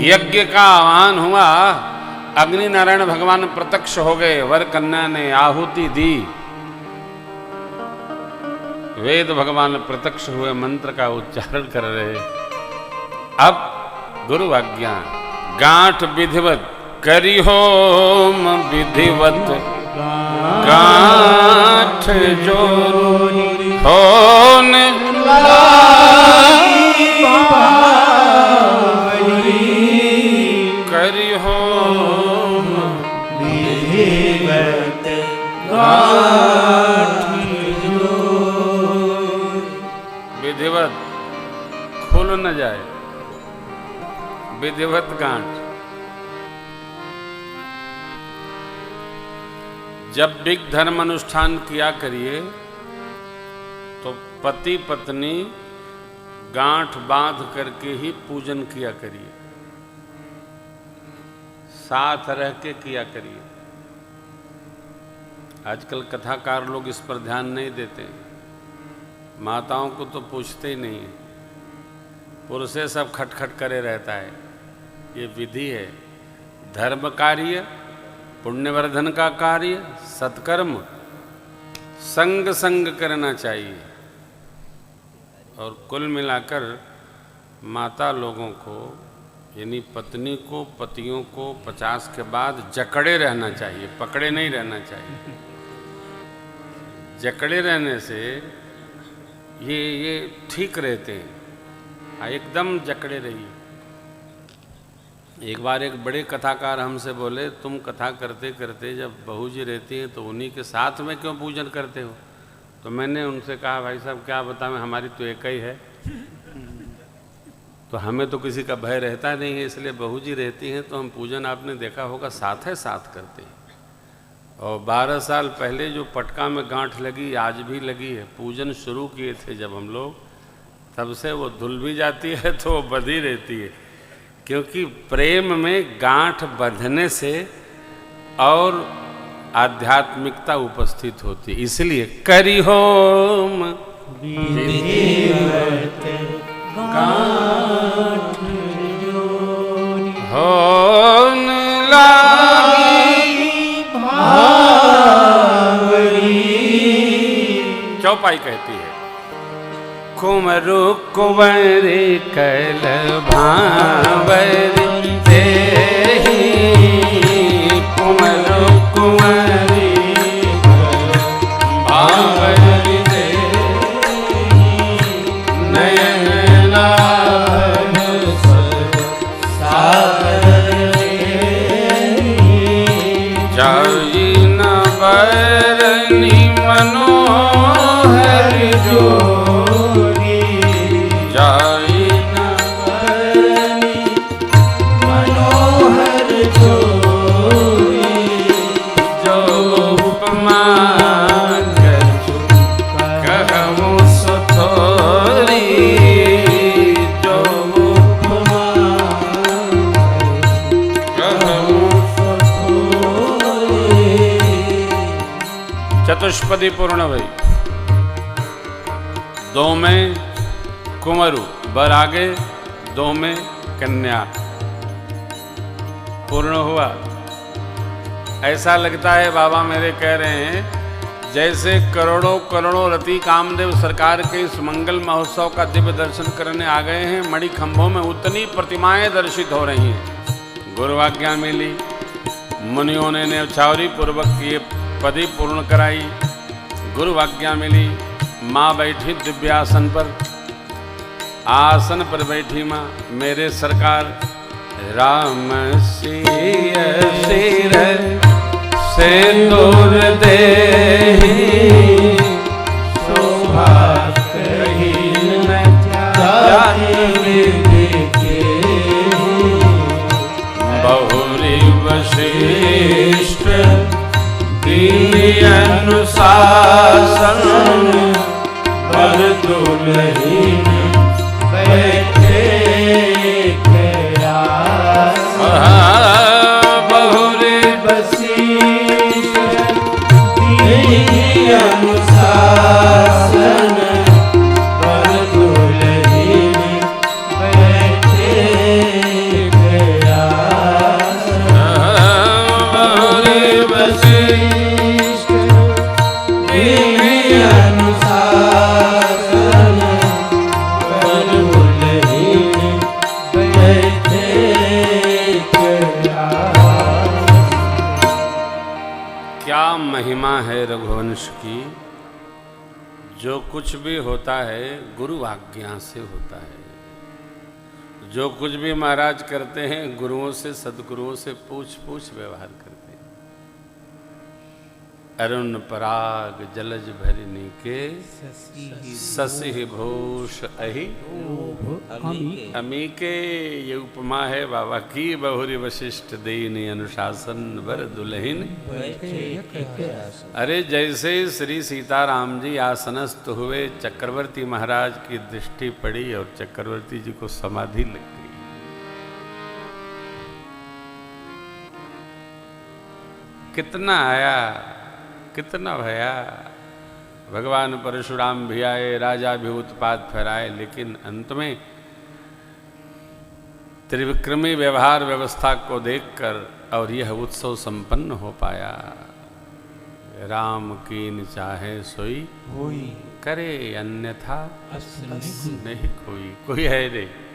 यज्ञ का आह्वान हुआ, अग्नि नारायण भगवान प्रत्यक्ष हो गए, वर कन्या ने आहुति दी, वेद भगवान प्रत्यक्ष हुए, मंत्र का उच्चारण कर रहे। अब गुरु आज्ञा, गांठ विधिवत करी होम विधिवत, गांठ जोरी होन करी होम विधिवत गांठ जोरी, विधिवत खुल न जाए, विधिवत गांठ। जब भी धर्म अनुष्ठान किया करिए तो पति पत्नी गांठ बांध करके ही पूजन किया करिए, साथ रह के किया करिए। आजकल कथाकार लोग इस पर ध्यान नहीं देते, माताओं को तो पूछते ही नहीं है, पुरुषे सब खटखट करे रहता है। ये विधि है, धर्म कार्य, पुण्यवर्धन का कार्य, सत्कर्म संग संग करना चाहिए। और कुल मिलाकर माता लोगों को यानी पत्नी को, पतियों को 50 के बाद जकड़े रहना चाहिए, पकड़े नहीं रहना चाहिए। जकड़े रहने से ये ठीक रहते हैं, एकदम जकड़े रहिए। एक बार एक बड़े कथाकार हमसे बोले, तुम कथा करते करते जब बहू जी रहती हैं तो उन्हीं के साथ में क्यों पूजन करते हो? तो मैंने उनसे कहा, भाई साहब क्या बताएं, हमारी तो एक ही है, तो हमें तो किसी का भय रहता नहीं है, इसलिए बहू जी रहती हैं तो हम पूजन आपने देखा होगा साथ है साथ करते हैं। और 12 साल पहले जो पटका में गांठ लगी आज भी लगी है, पूजन शुरू किए थे जब हम लोग, तब से वो धुल भी जाती है तो वो बधी रहती है, क्योंकि प्रेम में गांठ बंधने से और आध्यात्मिकता उपस्थित होती, इसलिए करी होम विधिवत गांठ जोरी होन लागी भावरी। चौपाई कहती है, कुमरु कुंवरी कल भावरी तेहि, कुमरु कुंवरी कल भावरी तेहि, नयन लाभ सागर जाई न बरनी मनोहर जो चतुष्पदी पूर्ण भई। 2 में कुंवरु बर आगे, 2 में कन्या पूर्ण हुआ। ऐसा लगता है बाबा मेरे कह रहे हैं जैसे करोड़ों करोड़ों रति कामदेव सरकार के इस मंगल महोत्सव का दिव्य दर्शन करने आ गए हैं, मणि खंभों में उतनी प्रतिमाएं दर्शित हो रही हैं। गुरु आज्ञा मिली, मुनियों ने न्यौछावरी पूर्वक ये पदी पूर्ण कराई। गुरु आज्ञा मिली, माँ बैठी दिव्यासन पर, आसन पर बैठी माँ मेरे सरकार। राम सिर से दूर दे शोभा कहीं न जाए, बहुरी वशिष्ठ अनुशासन पर दुलहीन बैठे बहुरी वशिष्ठ अनुशासन पर दुलहीन बैठे क्या महिमा है रघुवंश की। जो कुछ भी होता है गुरु आज्ञा से होता है। जो कुछ भी महाराज करते हैं गुरुओं से, सदगुरुओं से पूछ पूछ व्यवहार करते हैं। अरुण पराग जलज भरिनी के शशि भूष अहि अमीके। ये उपमा है बाबा की। बहुरी वशिष्ठ देनी अनुशासन वर दुल्हिन। अरे जैसे श्री सीताराम जी आसनस्थ हुए, चक्रवर्ती महाराज की दृष्टि पड़ी और चक्रवर्ती जी को समाधि लग गई। कितना आया कितना भया। भगवान परशुराम भी आए, राजा भी उत्पात फहराए, लेकिन अंत में त्रिविक्रमी व्यवहार व्यवस्था को देखकर और यह उत्सव संपन्न हो पाया। राम कीन चाहे सोई होई, करे अन्यथा नहीं कोई। कोई है नहीं।